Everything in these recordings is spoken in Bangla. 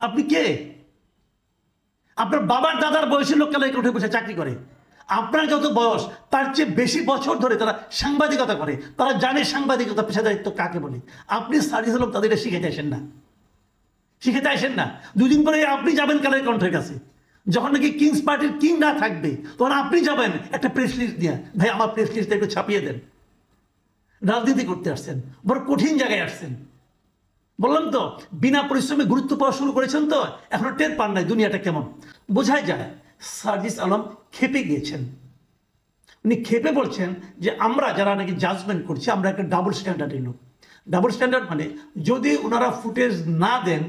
আপনি কে? আপনার বাবার দাদার বয়সী লোক কেন উঠে বসে চাকরি করে? আপনার যত বয়স তার চেয়ে বেশি বছর ধরে তারা সাংবাদিকতা করে, তারা জানে সাংবাদিকতা পেশাদারিত্ব কাকে বলে। আপনি সার্জিস আলম তাদের শিখাইতে আসেন না, শিখাতে আসেন না। দুদিন পরে আপনি যাবেন কালের কণ্ঠের কাছে, যখন নাকি কিংস পার্টির কিং না থাকবে তখন আপনি যাবেন একটা প্রেস লিস্ট দিয়ে, ভাই আমার প্রেস লিস্টটা একটু ছাপিয়ে দেন। রাজনীতি করতে আসছেন, বড় কঠিন জায়গায় আসছেন। বললাম তো, বিনা পরিশ্রমে গুরুত্ব পাওয়া শুরু করেছেন, তো এখনো টের পান নাই দুনিয়াটা কেমন। বোঝাই যায় সার্জিস আলম খেপে গিয়েছেন। উনি খেপে বলছেন যে আমরা যারা নাকি জাজমেন্ট করছি আমরা একটা ডাবল স্ট্যান্ডার্ড এলো। ডাবল স্ট্যান্ডার্ড মানে যদি ওনারা ফুটেজ না দেন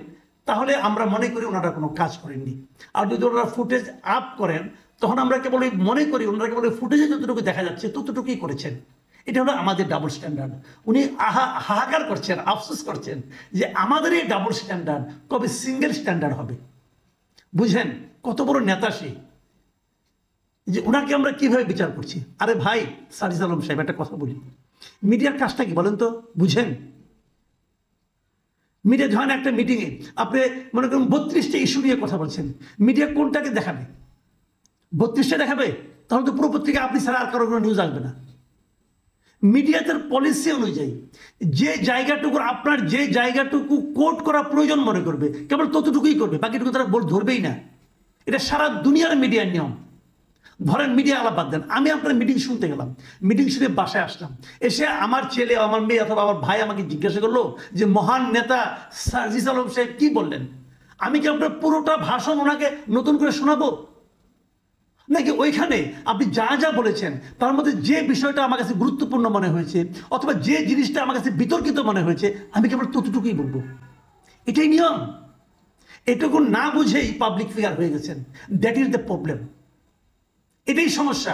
তাহলে আমরা মনে করি ওনারা কোনো কাজ করেননি, আর যদি ওনারা ফুটেজ আপ করেন তখন আমরা কেবল মনে করি ওনারা কেবল ফুটেজে যতটুকু দেখা যাচ্ছে ততটুকুই করেছেন। এটা হলো আমাদের ডাবল স্ট্যান্ডার্ড। উনি হাহাকার করছেন, আফসোস করছেন যে আমাদের এই ডাবল স্ট্যান্ডার্ড কবে সিঙ্গেল স্ট্যান্ডার্ড হবে। বুঝেন কত বড় নেতা সে, যে ওনাকে আমরা কিভাবে বিচার করছি। আরে ভাই সার্জিস আলম সাহেব, একটা কথা বলি, মিডিয়ার কাজটা কি বলেন তো? বুঝেন, মিডিয়া ধরেন একটা মিটিংয়ে আপনি মনে করুন 32টা ইস্যু নিয়ে কথা বলছেন, মিডিয়া কোনটাকে দেখাবে? 32টা দেখাবে? তাহলে তো পুরো পত্রিকা আপনি ছাড়া আর কারো কোনো নিউজ আসবে না। মিডিয়াদের পলিসি অনুযায়ী যে জায়গাটুকু আপনার যে জায়গাটুকু কোট করা প্রয়োজন মনে করবে কেবল ততটুকুই করবে, বাকিটুকু তারা ধরবেই না। এটা সারা দুনিয়ার মিডিয়ার নিয়ম। ধরেন মিডিয়া আলাপ বাদ দেন, আমি আপনার মিটিং শুনতে গেলাম, মিটিং শুনে বাসায় আসলাম, এসে আমার ছেলে আমার মেয়ে অথবা আমার ভাই আমাকে জিজ্ঞাসা করলো যে মহান নেতা সার্জিস আলম সাহেব কি বললেন। আমি কি আপনার পুরোটা ভাষণ ওনাকে নতুন করে শোনাবো? নাকি ওইখানে আপনি যা যা বলেছেন তার মধ্যে যে বিষয়টা আমার কাছে গুরুত্বপূর্ণ মনে হয়েছে অথবা যে জিনিসটা আমার কাছে বিতর্কিত মনে হয়েছে আমি কেবল ততটুকুই বলবো? এটাই নিয়ম। এটুকু না বুঝেই পাবলিক ফিগার হয়ে গেছেন। That is the problem. এটাই সমস্যা।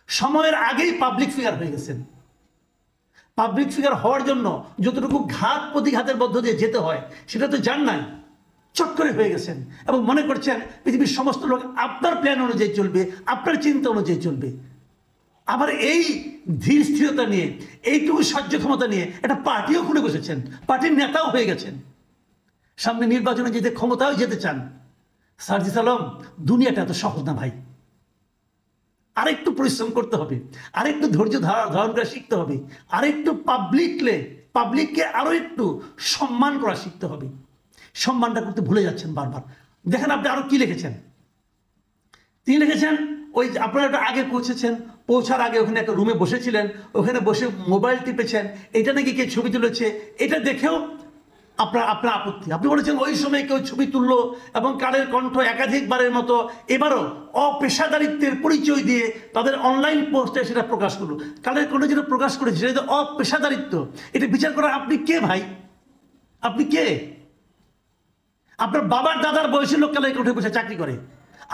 সময়ের আগেই পাবলিক ফিগার হয়ে গেছেন। পাবলিক ফিগার হওয়ার জন্য যতটুকু ঘাত প্রতিঘাতের মধ্য দিয়ে যেতে হয় সেটা তো জান নাই, চট করে হয়ে গেছেন এবং মনে করছেন পৃথিবীর সমস্ত লোক আপনার প্ল্যান অনুযায়ী চলবে, আপনার চিন্তা অনুযায়ী চলবে। আবার এই ধীর স্থিরতা নিয়ে, এইটুকু সহ্য ক্ষমতা নিয়ে একটা পার্টিও খুলে বসেছেন, পার্টির নেতাও হয়ে গেছেন, সামনে নির্বাচনে যেতে ক্ষমতাও যেতে চান। সার্জিস আলম, দুনিয়াটা এত সহজ না ভাই। আরেকটু পরিশ্রম করতে হবে, আরেকটু ধৈর্য ধারণ করা শিখতে হবে, আরেকটু পাবলিককে আরো একটু সম্মান করা শিখতে হবে। সম্মানটা করতে ভুলে যাচ্ছেন বারবার। দেখেন আপনি আরো কি লিখেছেন। তিনি লিখেছেন ওই আপনারা একটা আগে পৌঁছার আগে ওখানে একটা রুমে বসেছিলেন, ওখানে বসে মোবাইল টিপেছেন, এটা নাকি কে ছবি তুলেছে, এটা দেখেও আপনার আপত্তি। আপনি বলেছেন ওই সময় কেউ ছবি তুললো এবং কালের কণ্ঠ একাধিকবারের মতো এবারও অপেশাদারিত্বের পরিচয় দিয়ে তাদের অনলাইন পোস্টে সেটা প্রকাশ করলো। কালের কণ্ঠ যেটা প্রকাশ করেছে সেটা অপেশাদারিত্ব। এটা বিচার করা আপনি কে ভাই? আপনি কে? আপনার বাবার দাদার বয়সী লোক কালের কণ্ঠে বসে চাকরি করে,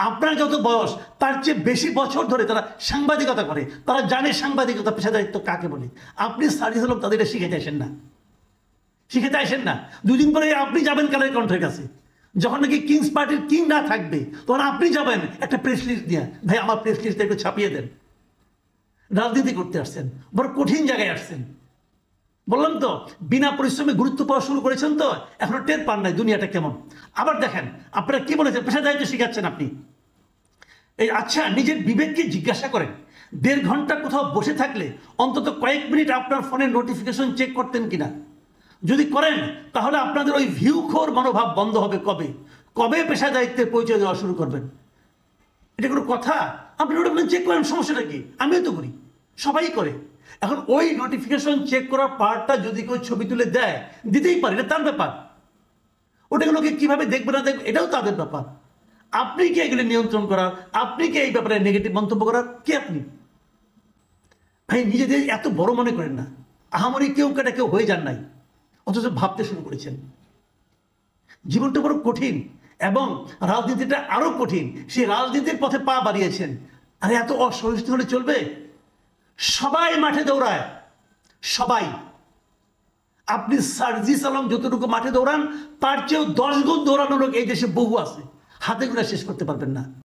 আপনার যত বয়স তার চেয়ে বেশি বছর ধরে তারা সাংবাদিকতা করে, তারা জানে সাংবাদিকতা পেশাদারিত্ব কাকে বলে। আপনি সার্জিস আলম তাদের শিখাতে আসেন না, শিখাতে আসেন না। দুদিন পরে আপনি যাবেন কালের কণ্ঠের কাছে, যখন নাকি কিংস পার্টির কিং না থাকবে তখন আপনি যাবেন একটা প্রেস লিস্ট দিয়ে, ভাই আমার প্রেস লিস্টটা একটু ছাপিয়ে দেন। রাজনীতি করতে আসছেন, বড় কঠিন জায়গায় আসছেন। বললাম তো, বিনা পরিশ্রমে গুরুত্ব পাওয়া শুরু করেছেন, তো এখনো টের পান নাই দুনিয়াটা কেমন। আবার দেখেন আপনারা কি বলেছেন, পেশাদারিত্ব শিখাচ্ছেন আপনি। এই আচ্ছা, নিজের বিবেককে জিজ্ঞাসা করেন, 1.5 ঘন্টা কোথাও বসে থাকলে অন্তত কয়েক মিনিট আপনার ফোনের নোটিফিকেশন চেক করতেন কিনা? যদি করেন তাহলে আপনাদের ওই ভিউখোর মনোভাব বন্ধ হবে। কবে পেশাদারিত্বের পরিচয় দেওয়া শুরু করবেন? এটা কোনো কথা? আপনি নোটিফিকেশন চেক করেন, সমস্যাটা কি? আমিও তো করি, সবাই করে। এখন ওই নোটিফিকেশন চেক করার পার্টটা যদি কেউ ছবি তুলে দেয়, দিতেই পারে, এটা তার ব্যাপার। ওটাকে লোকে কিভাবে দেখবে না দেখবে এটাও তাদের ব্যাপার। আপনি কি এগুলি নিয়ন্ত্রণ করার, আপনি কি এই ব্যাপারে নেগেটিভ মন্তব্য করার কে আপনি? ভাই নিজেদের এত বড় মনে করেন না। আহামরি কেউ হয়ে যান নাই, অথচ ভাবতে শুরু করেছেন। জীবনটা বড় কঠিন এবং রাজনীতিটা আরো কঠিন। সেই রাজনীতির পথে পা বাড়িয়েছেন। আরে এত অসহিষ্ণু হলে চলবে? সবাই মাঠে দৌড়ায়, সবাই। আপনি সার্জিস আলম যতটুকু মাঠে দৌড়ান তার চেয়েও 10 গুণ দৌড়ানো লোক এই দেশে বহু আছে, হাতে গোনা শেষ করতে পারবেন না।